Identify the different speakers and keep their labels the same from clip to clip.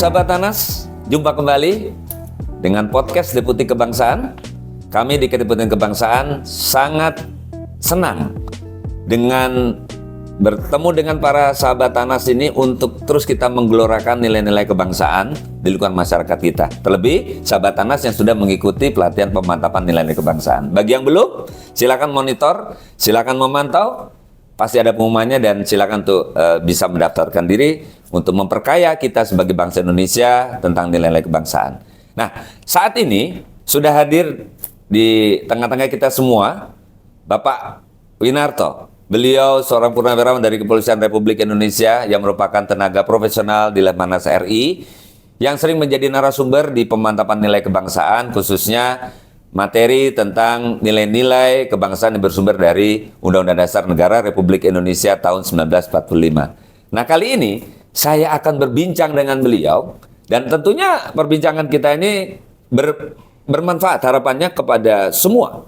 Speaker 1: Sahabat Tanas, jumpa kembali dengan podcast Deputi Kebangsaan. Kami di Deputi Kebangsaan sangat senang dengan bertemu dengan para sahabat Tanas ini untuk terus kita menggelorakan nilai-nilai kebangsaan di lingkungan masyarakat kita. Terlebih sahabat Tanas yang sudah mengikuti pelatihan pemantapan nilai-nilai kebangsaan. Bagi yang belum, silakan monitor, silakan memantau. Pasti ada pengumumannya dan silakan untuk bisa mendaftarkan diri untuk memperkaya kita sebagai bangsa Indonesia tentang nilai-nilai kebangsaan. Nah, saat ini sudah hadir di tengah-tengah kita semua Bapak Winarto. Beliau seorang purnawirawan dari Kepolisian Republik Indonesia yang merupakan tenaga profesional di Lemhanas RI yang sering menjadi narasumber di pemantapan nilai kebangsaan, khususnya materi tentang nilai-nilai kebangsaan yang bersumber dari Undang-Undang Dasar Negara Republik Indonesia tahun 1945. Nah, kali ini saya akan berbincang dengan beliau dan tentunya perbincangan kita ini bermanfaat harapannya kepada semua.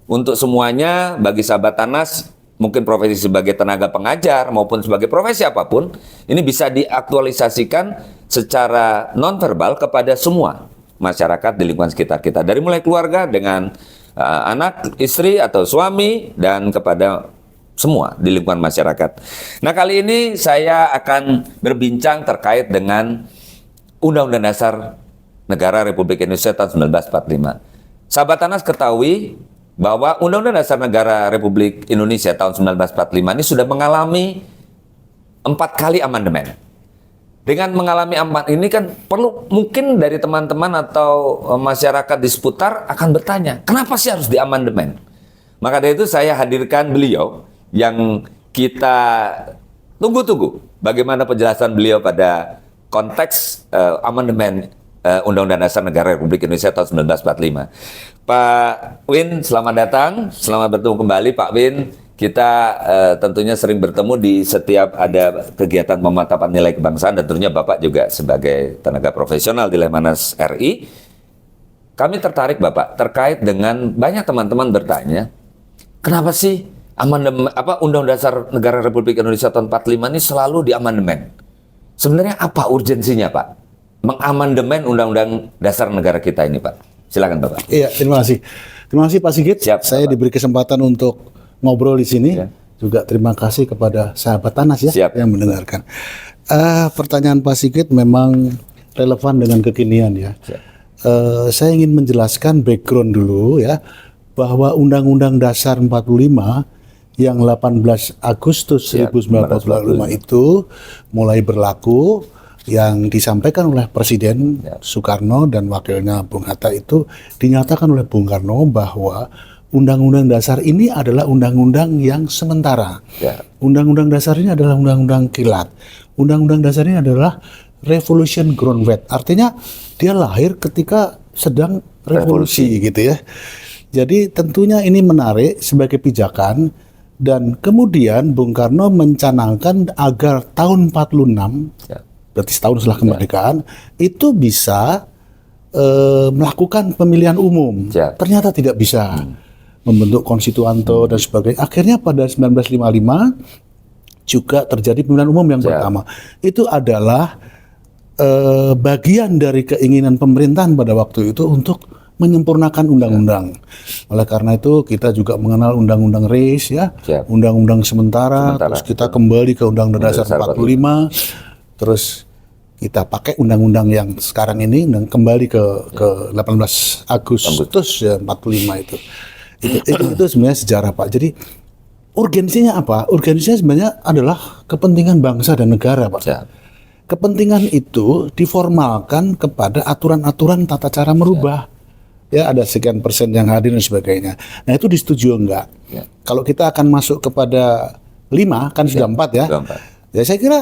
Speaker 1: Untuk semuanya, bagi sahabat Tanas, mungkin profesi sebagai tenaga pengajar maupun sebagai profesi apapun, ini bisa diaktualisasikan secara nonverbal kepada semua masyarakat di lingkungan sekitar kita. Dari mulai keluarga dengan anak, istri, atau suami, dan kepada semua di lingkungan masyarakat. Nah, kali ini saya akan berbincang terkait dengan Undang-Undang Dasar Negara Republik Indonesia tahun 1945. Sahabat Tanas ketahui bahwa Undang-Undang Dasar Negara Republik Indonesia tahun 1945 ini sudah mengalami 4 kali amandemen. Dengan mengalami amandemen ini kan perlu mungkin dari teman-teman atau masyarakat di seputar akan bertanya, kenapa sih harus diamandemen? Maka dari itu saya hadirkan beliau yang kita tunggu-tunggu bagaimana penjelasan beliau pada konteks amandemen Undang-Undang Dasar Negara Republik Indonesia tahun 1945. Pak Win, selamat datang, selamat bertemu kembali Pak Win. Kita tentunya sering bertemu di setiap ada kegiatan pemantapan nilai kebangsaan dan tentunya Bapak juga sebagai tenaga profesional di Lemhanas RI. Kami tertarik Bapak terkait dengan banyak teman-teman bertanya, kenapa sih amandemen Undang-Undang Dasar Negara Republik Indonesia tahun 45 ini selalu diamandemen? Sebenarnya apa urgensinya Pak? Mengamandemen Undang-Undang Dasar Negara kita ini, Pak. Silakan, Bapak.
Speaker 2: Iya, terima kasih. Terima kasih Pak Sigit.
Speaker 1: Siap,
Speaker 2: saya
Speaker 1: Bapak.
Speaker 2: diberi kesempatan untuk ngobrol di sini.
Speaker 1: Ya.
Speaker 2: Juga terima kasih kepada sahabat Tanas ya
Speaker 1: Siap.
Speaker 2: yang mendengarkan. Pertanyaan Pak Sigit memang relevan dengan kekinian ya. Saya ingin menjelaskan background dulu ya, bahwa Undang-Undang Dasar 45 yang 18 Agustus 1945 itu mulai berlaku, yang disampaikan oleh Presiden Soekarno dan wakilnya Bung Hatta itu dinyatakan oleh Bung Karno bahwa Undang-Undang Dasar ini adalah undang-undang yang sementara. Undang-Undang Dasar ini adalah undang-undang kilat. Undang-Undang Dasar ini adalah Revolution Groundwork. Artinya dia lahir ketika sedang revolusi gitu ya. Jadi tentunya ini menarik sebagai pijakan dan kemudian Bung Karno mencanangkan agar tahun 46 berarti setahun setelah kemerdekaan, itu bisa melakukan pemilihan umum. Ternyata tidak bisa membentuk konstituanto dan sebagainya. Akhirnya pada 1955 juga terjadi pemilihan umum yang pertama. Itu adalah bagian dari keinginan pemerintahan pada waktu itu untuk menyempurnakan undang-undang. Oleh karena itu kita juga mengenal undang-undang RES ya, undang-undang sementara, terus kita kembali ke Undang-Undang Dasar 45. Terus kita pakai undang-undang yang sekarang ini dan kembali ke 18 Agustus ya 45 itu. Itu sebenarnya sejarah Pak. Jadi urgensinya apa? Urgensinya sebenarnya adalah kepentingan bangsa dan negara Pak. Kepentingan itu diformalkan kepada aturan-aturan tata cara merubah. Ya ada sekian persen yang hadir dan sebagainya. Nah itu disetujui enggak? Kalau kita akan masuk kepada 5 kan sudah 4 ya. Ya saya kira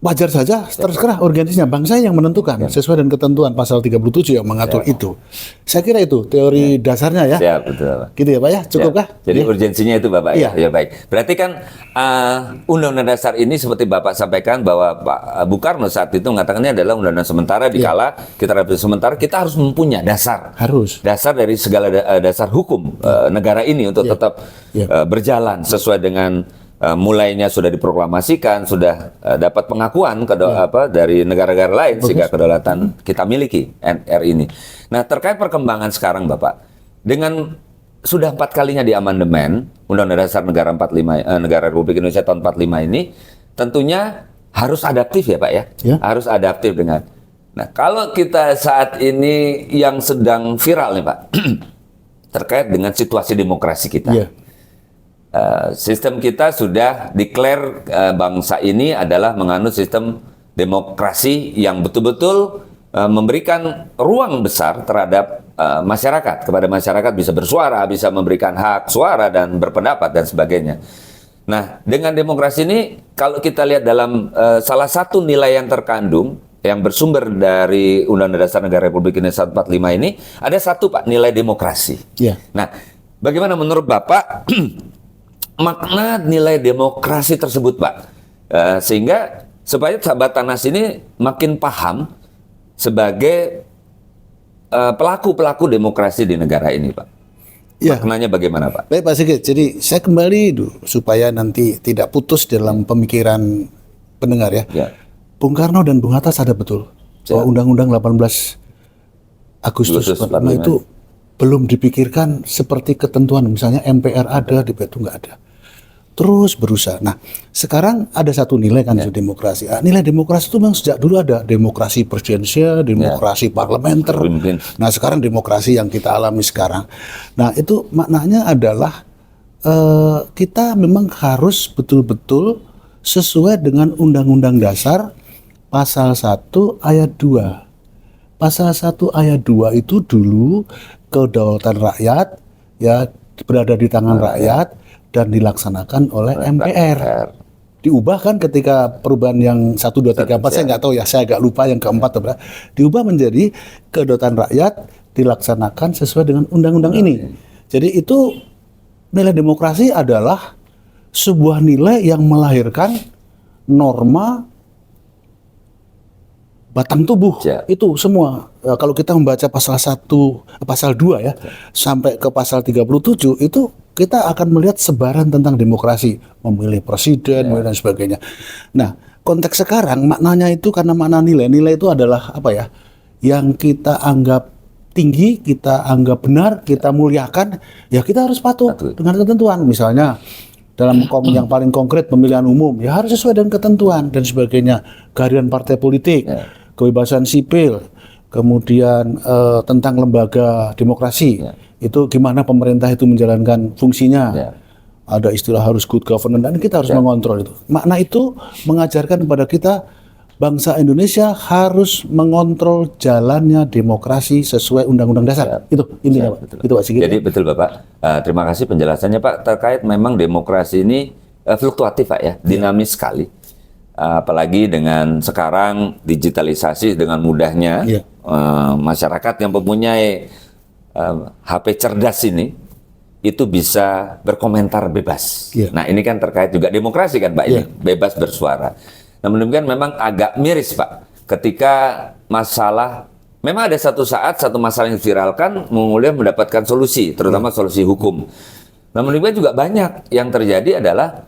Speaker 2: wajar saja, terserah urgensinya bangsa yang menentukan sesuai dengan ketentuan pasal 37 yang mengatur itu. Saya kira itu teori dasarnya ya.
Speaker 1: Siap, betul.
Speaker 2: Gitu ya Pak ya, cukupkah?
Speaker 1: Jadi urgensinya itu Bapak
Speaker 2: ya.
Speaker 1: Ya baik. Berarti kan Undang-Undang Dasar ini seperti Bapak sampaikan bahwa Pak Bung Karno saat itu mengatakannya adalah undang-undang sementara dikala kita revisi sementara kita harus mempunyai dasar. Dasar dari segala dasar hukum negara ini untuk tetap berjalan sesuai dengan mulainya sudah diproklamasikan, sudah dapat pengakuan dari negara-negara lain sehingga kedaulatan kita miliki NR ini. Nah, terkait perkembangan sekarang Bapak, dengan sudah 4 kalinya di amandemen Undang-Undang Dasar Negara Negara Republik Indonesia tahun 45 ini, tentunya harus adaptif ya Pak ya, harus adaptif dengan. Nah, kalau kita saat ini yang sedang viral nih Pak, terkait dengan situasi demokrasi kita. Sistem kita sudah declare bangsa ini adalah menganut sistem demokrasi yang betul-betul memberikan ruang besar terhadap masyarakat, kepada masyarakat bisa bersuara, bisa memberikan hak suara dan berpendapat dan sebagainya. Nah, dengan demokrasi ini kalau kita lihat dalam salah satu nilai yang terkandung yang bersumber dari Undang-Undang Dasar Negara Republik Indonesia 45 ini, ada satu Pak, nilai demokrasi. Nah, bagaimana menurut Bapak makna nilai demokrasi tersebut Pak, sehingga supaya sahabat Tanas ini makin paham sebagai pelaku-pelaku demokrasi di negara ini Pak. Maknanya bagaimana Pak?
Speaker 2: Baik Pak Sigit, jadi saya kembali dulu supaya nanti tidak putus dalam pemikiran pendengar ya. Bung Karno dan Bung Hatta sadar betul bahwa Undang-Undang 18 Agustus 45 itu belum dipikirkan seperti ketentuan, misalnya MPR ada, DPR itu nggak ada. Terus berusaha. Nah, sekarang ada satu nilai kan demokrasi. Nilai demokrasi itu memang sejak dulu ada, demokrasi presidensial, demokrasi parlementer. Nah, sekarang demokrasi yang kita alami sekarang. Nah, itu maknanya adalah kita memang harus betul-betul sesuai dengan Undang-Undang Dasar Pasal 1 Ayat 2. Pasal 1 Ayat 2 itu dulu kedaulatan rakyat ya berada di tangan rakyat dan dilaksanakan oleh MPR. Diubah kan ketika perubahan yang 1, 2, 3, 4, saya nggak tahu ya, saya agak lupa yang keempat. Diubah menjadi kedaulatan rakyat dilaksanakan sesuai dengan undang-undang ini. Jadi itu nilai demokrasi adalah sebuah nilai yang melahirkan norma batang tubuh itu semua. Kalau kita membaca pasal 1, pasal 2 ya, sampai ke pasal 37 itu kita akan melihat sebaran tentang demokrasi, memilih presiden dan sebagainya. Nah, konteks sekarang maknanya itu karena makna nilai itu adalah apa ya? Yang kita anggap tinggi, kita anggap benar, kita muliakan, ya kita harus patuh dengan ketentuan. Misalnya dalam yang paling konkret pemilihan umum, ya harus sesuai dengan ketentuan dan sebagainya. Kehadiran partai politik, kebebasan sipil, kemudian tentang lembaga demokrasi, itu gimana pemerintah itu menjalankan fungsinya. Ada istilah harus good governance dan kita harus mengontrol itu. Makna itu mengajarkan kepada kita bangsa Indonesia harus mengontrol jalannya demokrasi sesuai Undang-Undang Dasar. Itu intinya Pak. Itu Pak Sigit.
Speaker 1: Jadi betul Bapak. Terima kasih penjelasannya Pak terkait memang demokrasi ini fluktuatif Pak ya, dinamis sekali. Apalagi dengan sekarang digitalisasi dengan mudahnya masyarakat yang mempunyai HP cerdas ini itu bisa berkomentar bebas. Nah ini kan terkait juga demokrasi kan Pak ini bebas bersuara. Namun demikian memang agak miris Pak ketika masalah memang ada satu saat satu masalah yang viralkan kemudian mendapatkan solusi terutama solusi hukum. Namun demikian juga banyak yang terjadi adalah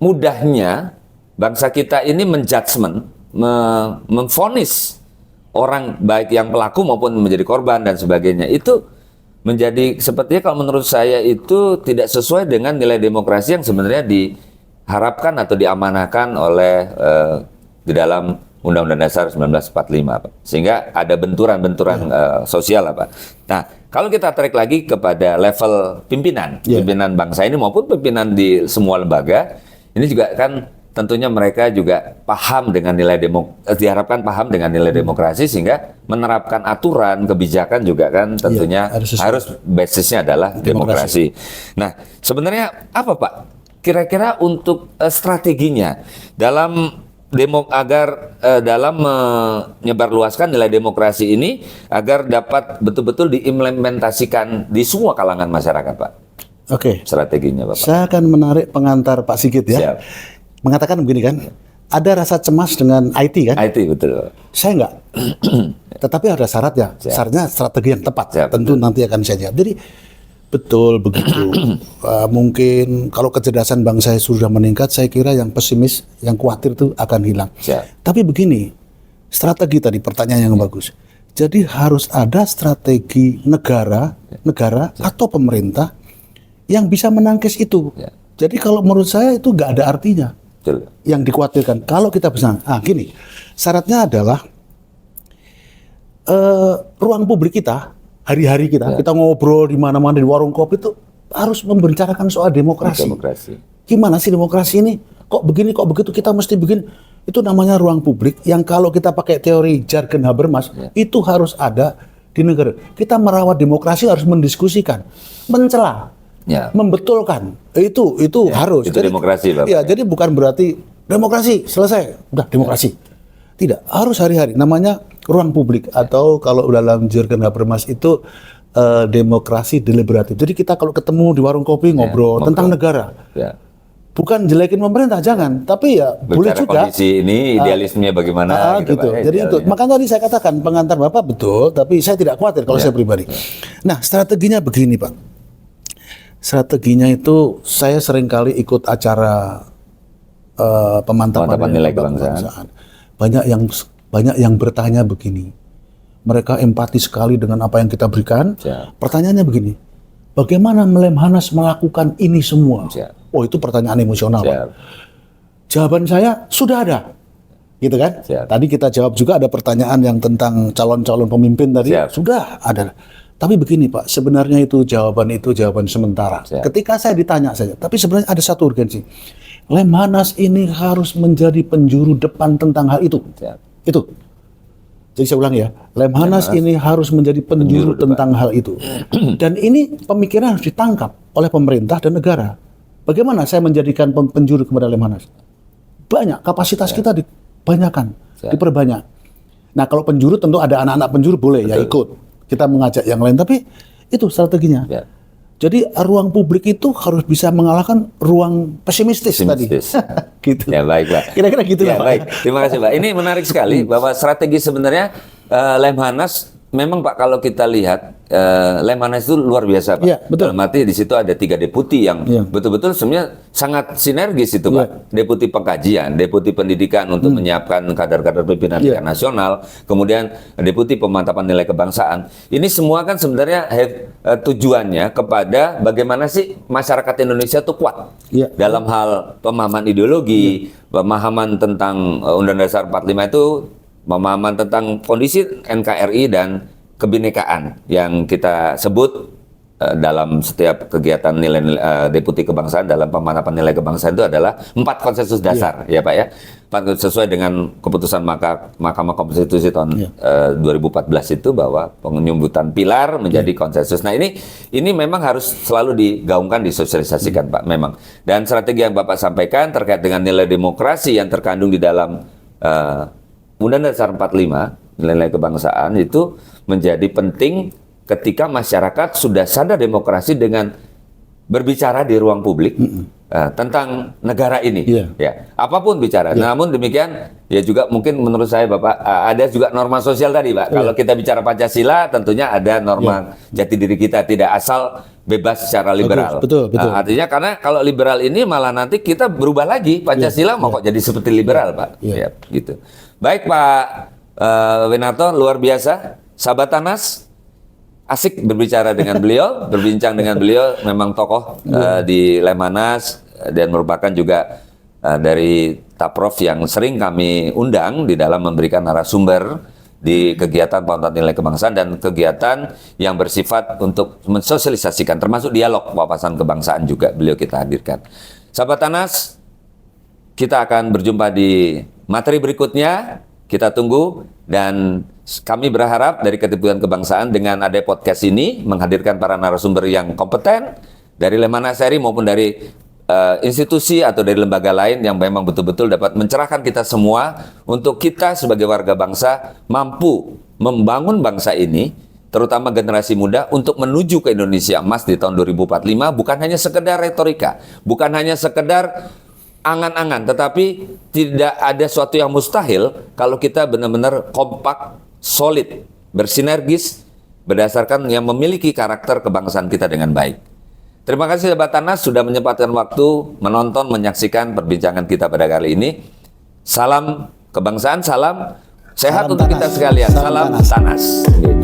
Speaker 1: mudahnya bangsa kita ini menjudgment, memvonis orang baik yang pelaku maupun menjadi korban dan sebagainya. Itu menjadi sepertinya kalau menurut saya itu tidak sesuai dengan nilai demokrasi yang sebenarnya diharapkan atau diamanahkan oleh di dalam Undang-Undang Dasar 1945 Pak. Sehingga ada benturan-benturan sosial Pak. Nah, kalau kita tarik lagi kepada level pimpinan, pimpinan bangsa ini maupun pimpinan di semua lembaga, ini juga kan tentunya mereka juga paham dengan nilai diharapkan paham dengan nilai demokrasi sehingga menerapkan aturan kebijakan juga kan tentunya harus basisnya adalah demokrasi. Nah, sebenarnya apa Pak kira-kira untuk strateginya dalam agar dalam menyebarluaskan nilai demokrasi ini agar dapat betul-betul diimplementasikan di semua kalangan masyarakat Pak?
Speaker 2: Oke.
Speaker 1: Strateginya Bapak.
Speaker 2: Saya akan menarik pengantar Pak Sigit ya. Siap. Mengatakan begini kan, ada rasa cemas dengan IT kan?
Speaker 1: IT betul.
Speaker 2: Saya enggak. Tetapi ada syaratnya. Syaratnya strategi yang tepat. Tentu nanti akan saya jawab. Jadi Betul begitu. Mungkin kalau kecerdasan bangsa sudah meningkat, saya kira yang pesimis, yang khawatir itu akan hilang.
Speaker 1: Siap.
Speaker 2: Tapi begini, strategi tadi pertanyaan yang bagus. Jadi harus ada strategi negara atau pemerintah yang bisa menangkis itu.
Speaker 1: Ya.
Speaker 2: Jadi kalau menurut saya itu nggak ada artinya.
Speaker 1: Betul.
Speaker 2: Yang dikhawatirkan kalau kita bisa, gini, syaratnya adalah ruang publik kita, hari-hari kita ngobrol di mana-mana di warung kopi itu harus membicarakan soal demokrasi. Gimana sih demokrasi ini? Kok begini, kok begitu? Kita mesti bikin, itu namanya ruang publik yang kalau kita pakai teori jargon Habermas, itu harus ada di negara. Kita merawat demokrasi harus mendiskusikan, mencela, membetulkan. Itu harus.
Speaker 1: Itu jadi, demokrasi, Bapak.
Speaker 2: Ya, jadi bukan berarti demokrasi selesai, udah demokrasi. Tidak, harus hari-hari. Namanya ruang publik atau kalau dalam jargon Habermas itu demokrasi deliberatif. Jadi kita kalau ketemu di warung kopi ngobrol tentang negara. Ya. Bukan jelekin pemerintah, jangan. Tapi ya
Speaker 1: berbicara
Speaker 2: boleh juga.
Speaker 1: Kondisi ini idealismenya bagaimana
Speaker 2: gitu.
Speaker 1: Pak,
Speaker 2: jadi itu. Makanya tadi saya katakan pengantar Bapak betul, tapi saya tidak khawatir kalau saya pribadi. Nah, strateginya begini, Pak. Strateginya itu saya seringkali ikut acara pemantapan nilai kebangsaan. Banyak yang bertanya begini. Mereka empati sekali dengan apa yang kita berikan. Pertanyaannya begini. Bagaimana Lemhanas melakukan ini semua? Oh, itu pertanyaan emosional, Pak. Jawaban saya sudah ada. Gitu kan? Tadi kita jawab juga ada pertanyaan yang tentang calon-calon pemimpin tadi. Sudah ada. Tapi begini, Pak, sebenarnya itu jawaban sementara. Ketika saya ditanya saja, tapi sebenarnya ada satu urgensi. Lemhanas ini harus menjadi penjuru depan tentang hal itu. Itu. Jadi saya ulang ya, Lemhanas ini harus menjadi penjuru tentang hal itu. Dan ini pemikiran harus ditangkap oleh pemerintah dan negara. Bagaimana saya menjadikan penjuru kepada Lemhanas? Banyak, kapasitas kita dibanyakan, diperbanyak. Nah, kalau penjuru tentu ada anak-anak penjuru boleh ya ikut. Kita mengajak yang lain, tapi itu strateginya. Jadi ruang publik itu harus bisa mengalahkan ruang pesimistis. Tadi. Gitu.
Speaker 1: Ya baik, Pak.
Speaker 2: Kira-kira gitu
Speaker 1: ya,
Speaker 2: lah, Pak.
Speaker 1: Baik. Terima kasih, Pak. Ini menarik sekali bahwa strategi sebenarnya Lemhanas memang, Pak, kalau kita lihat Lemhanas itu luar biasa, Pak.
Speaker 2: Ya, betul.
Speaker 1: Dalam arti di situ ada 3 deputi yang betul-betul sebenarnya sangat sinergis itu, Pak. Deputi pengkajian, deputi pendidikan untuk menyiapkan kader-kader pimpinan tingkat nasional, kemudian deputi pemantapan nilai kebangsaan. Ini semua kan sebenarnya tujuannya kepada bagaimana sih masyarakat Indonesia itu kuat dalam hal pemahaman ideologi, pemahaman tentang Undang-Undang Dasar 45 itu, pemahaman tentang kondisi NKRI dan kebinekaan yang kita sebut dalam setiap kegiatan deputi kebangsaan dalam pemantapan nilai kebangsaan itu adalah 4 konsensus dasar, ya Pak ya. Sesuai dengan keputusan Mahkamah Konstitusi tahun 2014 itu bahwa penyumbutan pilar menjadi konsensus. Nah ini memang harus selalu digaungkan, disosialisasikan, Pak, memang. Dan strategi yang Bapak sampaikan terkait dengan nilai demokrasi yang terkandung di dalam Undang-Undang Dasar 45, nilai kebangsaan itu menjadi penting ketika masyarakat sudah sadar demokrasi dengan berbicara di ruang publik tentang negara ini. Ya, apapun bicara. Namun demikian, ya juga mungkin menurut saya, Bapak, ada juga norma sosial tadi, Pak. Kalau kita bicara Pancasila, tentunya ada norma jati diri kita, tidak asal bebas secara liberal.
Speaker 2: Betul.
Speaker 1: Artinya karena kalau liberal ini malah nanti kita berubah lagi. Pancasila mau kok jadi seperti liberal, Pak. Ya, gitu. Baik, Pak Winarto, luar biasa. Sahabat Tanas, asik berbicara dengan beliau, berbincang dengan beliau. Memang tokoh di Lemhanas dan merupakan juga dari Taprof yang sering kami undang di dalam memberikan narasumber di kegiatan pemantapan nilai kebangsaan dan kegiatan yang bersifat untuk mensosialisasikan, termasuk dialog wawasan kebangsaan juga beliau kita hadirkan. Sahabat Tanas, kita akan berjumpa di materi berikutnya. Kita tunggu, dan kami berharap dari Keteguhan Kebangsaan dengan ada podcast ini menghadirkan para narasumber yang kompeten dari Lemhanas RI maupun dari institusi atau dari lembaga lain yang memang betul-betul dapat mencerahkan kita semua untuk kita sebagai warga bangsa mampu membangun bangsa ini, terutama generasi muda, untuk menuju ke Indonesia emas di tahun 2045, bukan hanya sekedar retorika, bukan hanya sekedar angan-angan, tetapi tidak ada sesuatu yang mustahil kalau kita benar-benar kompak, solid, bersinergis, berdasarkan yang memiliki karakter kebangsaan kita dengan baik. Terima kasih sahabat Tanas sudah menyempatkan waktu menonton, menyaksikan perbincangan kita pada kali ini. Salam kebangsaan, salam sehat
Speaker 2: Salam
Speaker 1: untuk kita
Speaker 2: Tanas.
Speaker 1: sekalian.
Speaker 2: Salam
Speaker 1: Salam
Speaker 2: Tanas.
Speaker 1: Tanas.